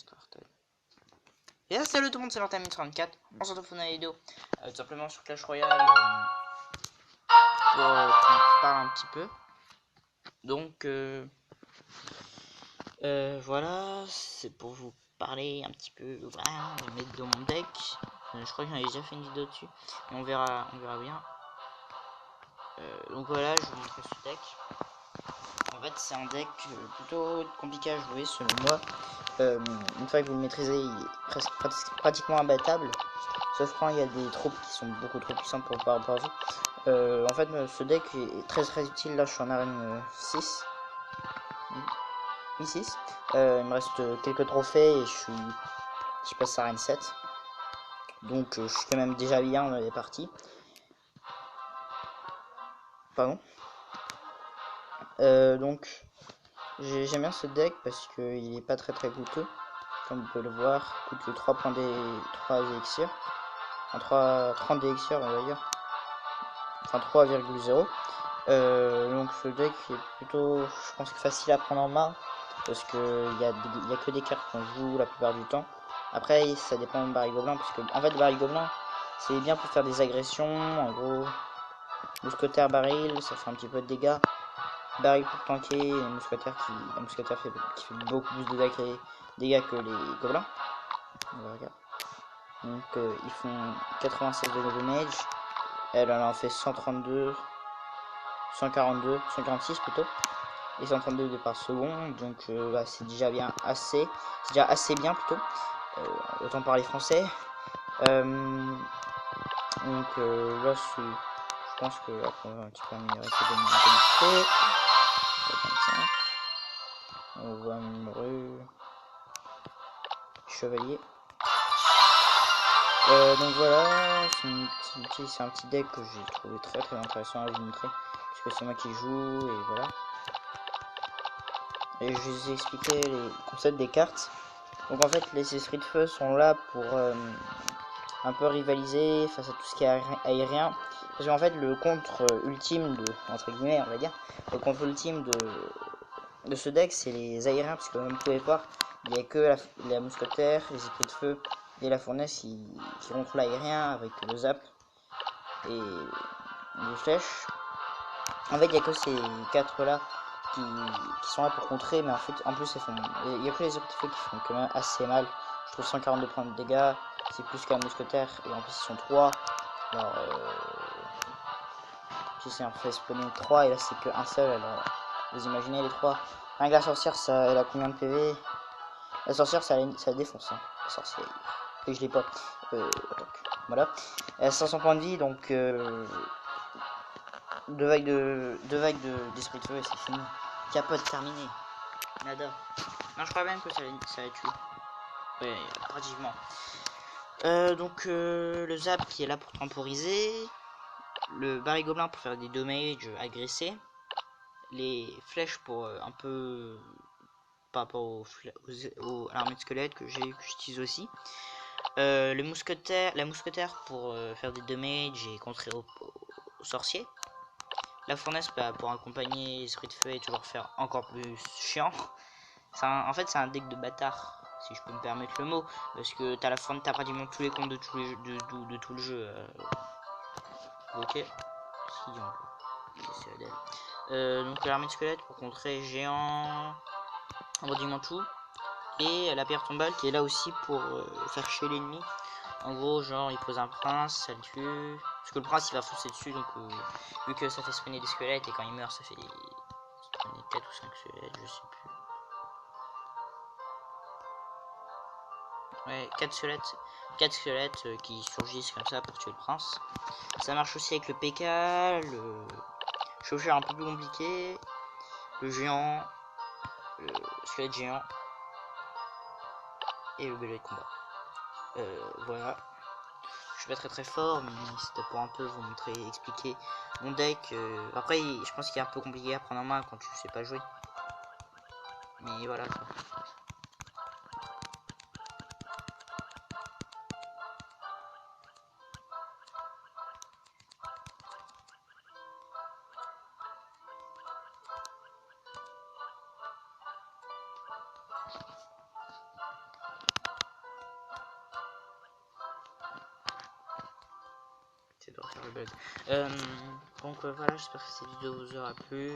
Started. Et salut tout le monde, c'est Martin34. On se retrouve dans la vidéo tout simplement sur Clash Royale pour qu'on parle un petit peu. Donc voilà, c'est pour vous parler un petit peu, voilà, de mettre dans mon deck. Je crois que j'en ai déjà fait une vidéo dessus, mais on verra bien. Donc voilà, je vais vous montrer ce deck. En fait, c'est un deck plutôt compliqué à jouer selon moi. Une fois que vous le maîtrisez, il est pratiquement imbattable. Sauf quand il y a des troupes qui sont beaucoup trop puissantes par rapport à vous. En fait, ce deck est très utile. Là, je suis en arène 6. I6. Il me reste quelques trophées et je passe à arène 7. Donc, je suis quand même déjà bien dans les parties. Pardon. Donc, j'aime bien ce deck parce qu'il est pas très coûteux. Comme vous pouvez le voir, coûte que 3 points des 3 élixirs. Enfin, 30 élixirs, on va dire. Enfin, 3,0. Donc ce deck est plutôt, je pense, facile à prendre en main. Parce que il y a que des cartes qu'on joue la plupart du temps. Après, ça dépend de Barry Gobelin. Parce que, en fait, Barry Gobelin, c'est bien pour faire des agressions. En gros, mousquetaire baril, ça fait un petit peu de dégâts. Baril pour tanker, et mousquetaire un mousquetaire qui fait beaucoup plus de dégâts que les gobelins. Regarde. Donc ils font 96 de damage. Elle en fait 132, 142, 146 plutôt. Et 132 de par seconde. Donc bah, c'est déjà bien assez. C'est déjà assez bien plutôt. Autant parler français. Donc là je pense que après on va un petit peu améliorer cette unité. On va améliorer chevalier. Donc voilà, c'est un petit deck que j'ai trouvé très intéressant à vous montrer, puisque c'est moi qui joue, et voilà. Et je vous ai expliqué les concepts des cartes. Donc en fait, les esprits de feu sont là pour un peu rivaliser face à tout ce qui est aérien. Parce qu'en fait, le contre ultime de, entre guillemets, on va dire, le contre ultime de ce deck, c'est les aériens, puisque comme vous pouvez voir, il n'y a que la mousquetaire, les esprits de feu et la fournaise qui contrôlent l'aérien avec le zap et les flèches. En fait, il n'y a que ces 4 là qui sont là pour contrer, mais en fait, en plus, il n'y a que les esprits de feu qui font quand même assez mal. Je trouve 142 points de dégâts, c'est plus qu'un mousquetaire, et en plus, ils sont 3. Alors, si c'est un fait spawner 3, et là, c'est qu'un seul, alors vous imaginez les 3. Rien que la sorcière, elle a combien de PV? La sorcière, ça défonce, hein, la sorcière. Et je l'ai pas. Donc, voilà. Elle a 500 points de vie, donc deux vagues d'esprit de feu et c'est fini. Capote terminé. Nada. Non, je crois même que ça va tuer. Ouais, pratiquement. Donc le zap qui est là pour temporiser. Le baril gobelin pour faire des dommages, agresser. Les flèches pour un peu par rapport à l'armée de squelettes que j'utilise aussi. La mousquetaire pour faire des dommages et contrer aux sorciers. La fournaise pour accompagner l'esprit de feu et toujours faire encore plus chiant. En fait, c'est un deck de bâtard, si je peux me permettre le mot, parce que t'as pratiquement tous les comptes de tout le jeu. Ok. Si, donc l'armée de squelettes pour contrer géant, pratiquement tout. Et la pierre tombale qui est là aussi pour faire chier l'ennemi. En gros, genre, il pose un prince, ça le tue. Parce que le prince, il va foncer dessus, donc vu que ça fait spawner des squelettes, et quand il meurt, ça fait spawner 4 ou 5 squelettes, je sais plus. Ouais, 4 squelettes qui surgissent comme ça pour tuer le prince. Ça marche aussi avec le PK, le chauffeur un peu plus compliqué, le géant, le squelette géant, et le belé de combat. Voilà. Je suis pas très fort, mais c'était pour un peu vous montrer, expliquer mon deck. Après, je pense qu'il est un peu compliqué à prendre en main quand tu sais pas jouer. Mais voilà quoi. bug. Donc voilà, j'espère que cette vidéo vous aura plu.